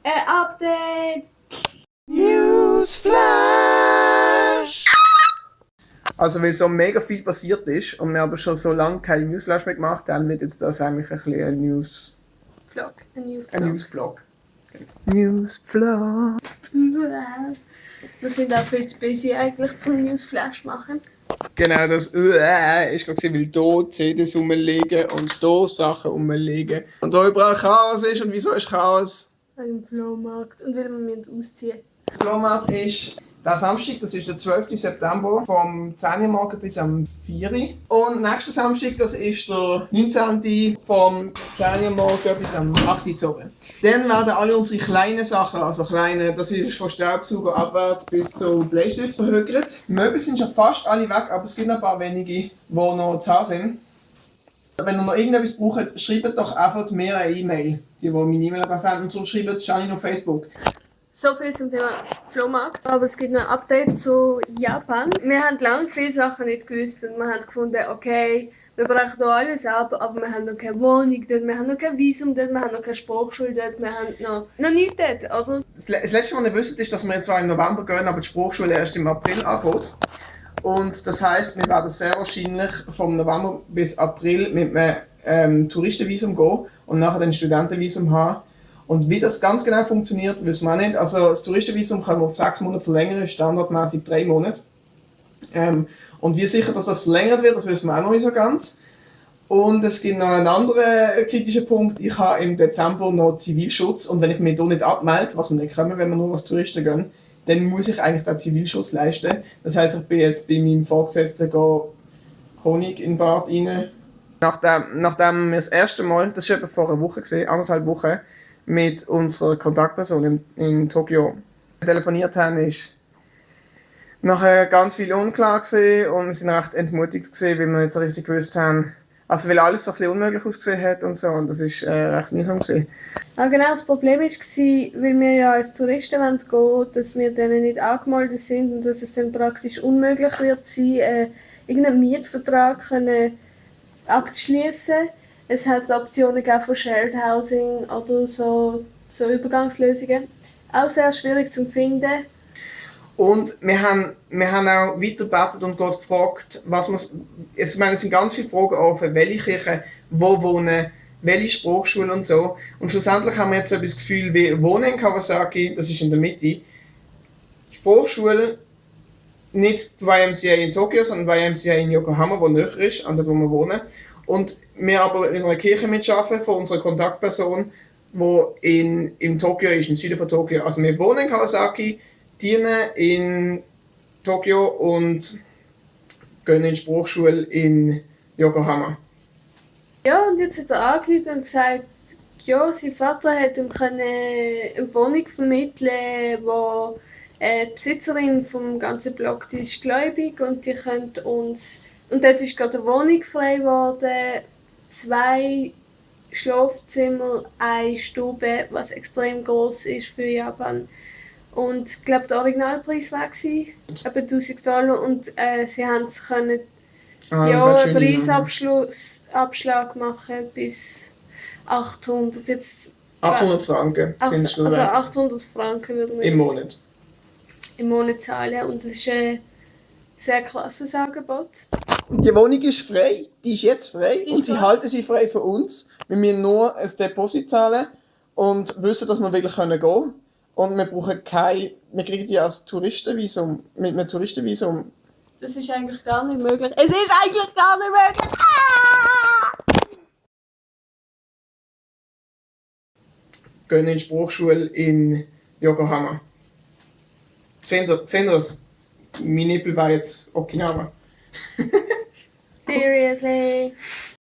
Update! Newsflash! Also weil so mega viel passiert ist und wir aber schon so lange keine Newsflash mehr gemacht haben, wird jetzt das eigentlich ein bisschen ein Vlog. Newsvlog. Newsvlog. Wir sind auch viel zu busy eigentlich zum Newsflash machen. Genau, das ist gerade weil hier CDs rumliegen und hier Sachen rumliegen. Und da überall Chaos ist. Und wieso ist Chaos? Im Flohmarkt. Und weil wir ausziehen. Der Flohmarkt ist der Samstag, das ist der 12. September, vom 10 Uhr morgen bis am 4 Uhr. Und nächsten Samstag, das ist der 19. vom 10 Uhr morgen bis am 8 Uhr zu. Dann werden alle unsere kleinen Sachen, also kleine, das ist von Staubsauger abwärts bis zu Bleistift verhökert. Die Möbel sind schon fast alle weg, aber es gibt noch ein paar wenige, die noch zu Hause sind. Wenn ihr noch irgendetwas braucht, schreibt doch einfach mir eine E-Mail, die meine E-Mail-Adresse haben, und sonst schreibt es Gianni auf Facebook. So viel zum Thema Flohmarkt. Aber es gibt noch ein Update zu Japan. Wir haben lange viele Sachen nicht gewusst und wir haben gefunden, okay, wir brechen hier alles ab, aber wir haben noch keine Wohnung dort, wir haben noch kein Visum dort, wir haben noch keine Sprachschule dort, wir haben noch nichts dort, oder? Das Letzte, was ihr wisst, ist, dass wir jetzt zwar im November gehen, aber die Sprachschule erst im April anfängt. Und das heisst, wir werden sehr wahrscheinlich vom November bis April mit einem Touristenvisum gehen und nachher ein Studentenvisum haben. Und wie das ganz genau funktioniert, wissen wir auch nicht. Also das Touristenvisum können wir auf 6 Monate verlängern, standardmäßig 3 Monate. Und wie sicher, dass das verlängert wird, das wissen wir auch noch nicht so ganz. Und es gibt noch einen anderen kritischen Punkt. Ich habe im Dezember noch Zivilschutz und wenn ich mich hier nicht abmelde, was wir nicht können, wenn wir nur als Touristen gehen, dann muss ich eigentlich den Zivilschutz leisten. Das heisst, ich bin jetzt bei meinem Vorgesetzten Honig in den Bart rein. Nachdem wir das erste Mal, das war etwa vor einer Woche, 1,5 Wochen, mit unserer Kontaktperson in Tokio telefoniert haben, ist nachher ganz viel unklar gewesen und wir sind recht entmutigt gewesen, weil wir nicht so richtig gewusst haben, also weil alles so ein bisschen unmöglich ausgesehen hat und so, und das ist recht mühsam gewesen. Ja, genau, das Problem war, weil wir ja als Touristen gehen wollen, dass wir denen nicht angemeldet sind und dass es dann praktisch unmöglich wird sein, irgendeinen Mietvertrag abzuschließen. Es hat Optionen von Shared Housing oder so Übergangslösungen. Auch sehr schwierig zu finden. Und wir haben auch weitergebetet und Gott gefragt, was man, ich meine, es sind ganz viele Fragen offen, welche Kirchen, wo wohnen, welche Sprachschulen und so. Und schlussendlich haben wir jetzt so das Gefühl, wir wohnen in Kawasaki, das ist in der Mitte. Sprachschule, nicht die YMCA in Tokio, sondern die YMCA in Yokohama, wo näher ist, an der wo wir wohnen. Und wir aber in einer Kirche mitarbeiten von unserer Kontaktperson, die in Tokio ist, im Süden von Tokio. Also wir wohnen in Kawasaki, dienen in Tokio und gehen in die Sprachschule in Yokohama. Ja, und jetzt hat er angerufen und gesagt, ja, sein Vater hat ihm eine Wohnung vermitteln, wo die Besitzerin vom ganzen Block, die ist gläubig und die könnte uns... Und dort ist gerade eine Wohnung frei geworden, 2 Schlafzimmer, 1 Stube, was extrem groß ist für Japan. Und ich glaube, der Originalpreis war etwa $1.000 und sie haben es können einen Preisabschlag machen bis 800. Jetzt 800 Franken sind es also 800 Franken würden wir im Monat. Im Monat zahlen und das ist ein sehr klasses Angebot. Und die Wohnung ist frei, die ist jetzt frei und sie halten sie frei für uns. Wir müssen nur ein Deposit zahlen und wissen, dass wir wirklich gehen können. Und wir brauchen wir kriegen die als Touristenvisum, mit einem Touristenvisum. Das ist eigentlich gar nicht möglich. Es ist eigentlich gar nicht möglich! Gehen in die Sprachschule in Yokohama. Seht ihr das? Mein Nippel war jetzt Okinawa. Seriously?